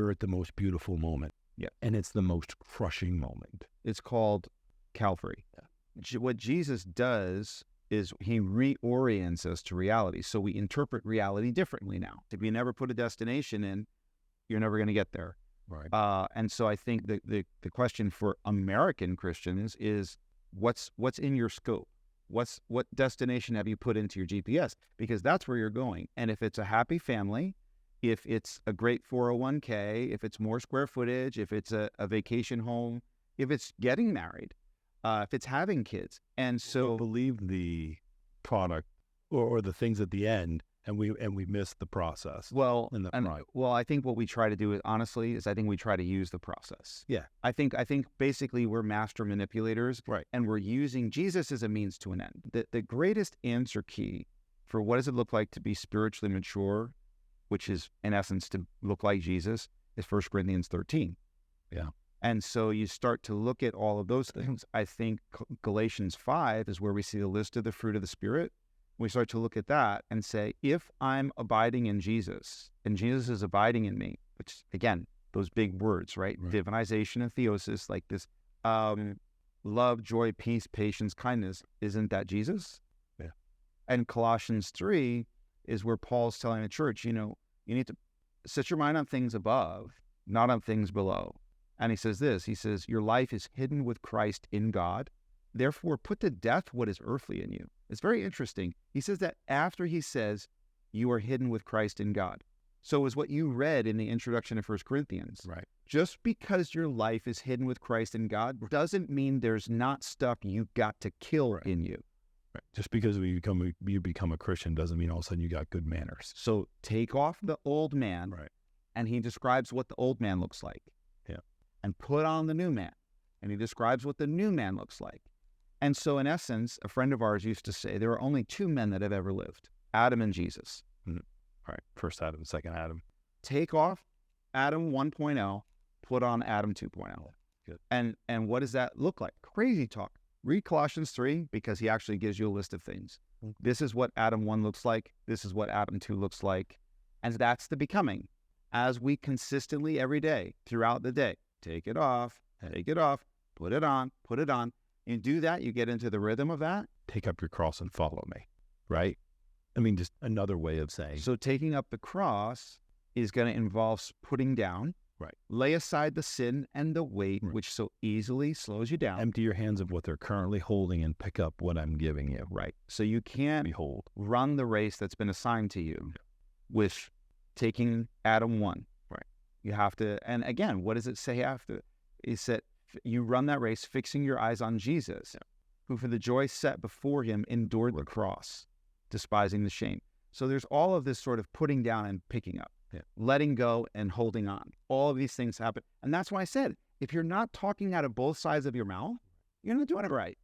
you're at the most beautiful moment. Yeah. And it's the most crushing moment. It's called Calvary. What Jesus does is he reorients us to reality. So we interpret reality differently now. If you never put a destination in, you're never going to get there. Right. And so I think the question for American Christians is what's in your scope? What destination have you put into your GPS? Because that's where you're going. And if it's a happy family, if it's a great 401k, if it's more square footage, if it's a vacation home, if it's getting married, if it's having kids. And so believe the product or the things at the end, and we miss the process. Well, in the front. Well, I think what we try to do honestly is I think we try to use the process. Yeah. I think basically we're master manipulators, Right. And we're using Jesus as a means to an end. The greatest answer key for what does it look like to be spiritually mature, which is in essence to look like Jesus, is 1 Corinthians 13. Yeah. And so you start to look at all of those things. I think Galatians 5 is where we see the list of the fruit of the Spirit. We start to look at that and say, if I'm abiding in Jesus and Jesus is abiding in me, which again, those big words, right? Divinization and theosis, like this, love, joy, peace, patience, kindness, isn't that Jesus? Yeah. And Colossians 3 is where Paul's telling the church, you need to set your mind on things above, not on things below. And he says this, he says, your life is hidden with Christ in God. Therefore, put to death what is earthly in you. It's very interesting. He says that after he says, you are hidden with Christ in God. So is what you read in the introduction of 1 Corinthians. Right. Just because your life is hidden with Christ in God doesn't mean there's not stuff you got to kill in you. Right. Just because you become a Christian doesn't mean all of a sudden you got good manners. So take off the old man, Right. And he describes what the old man looks like. Yeah. And put on the new man, and he describes what the new man looks like. And so in essence, a friend of ours used to say, there are only two men that have ever lived, Adam and Jesus. All right. First Adam, second Adam. Take off Adam 1.0, put on Adam 2.0. Good. And what does that look like? Crazy talk. Read Colossians 3 because he actually gives you a list of things. This is what Adam 1 looks like. This is what Adam 2 looks like. And that's the becoming. As we consistently every day, throughout the day, take it off, put it on. You do that, you get into the rhythm of that. Take up your cross and follow me, right? I mean, just another way of saying. So taking up the cross is going to involve putting down. Right. Lay aside the sin and the weight, which so easily slows you down. Empty your hands of what they're currently holding and pick up what I'm giving you. Right. So you can't Behold. run the race that's been assigned to you with taking Adam 1. Right. You have to, and again, what does it say after? It said, you run that race fixing your eyes on Jesus, who for the joy set before him endured the cross, despising the shame. So there's all of this sort of putting down and picking up, letting go and holding on. All of these things happen. And that's why I said, if you're not talking out of both sides of your mouth, you're not doing it right.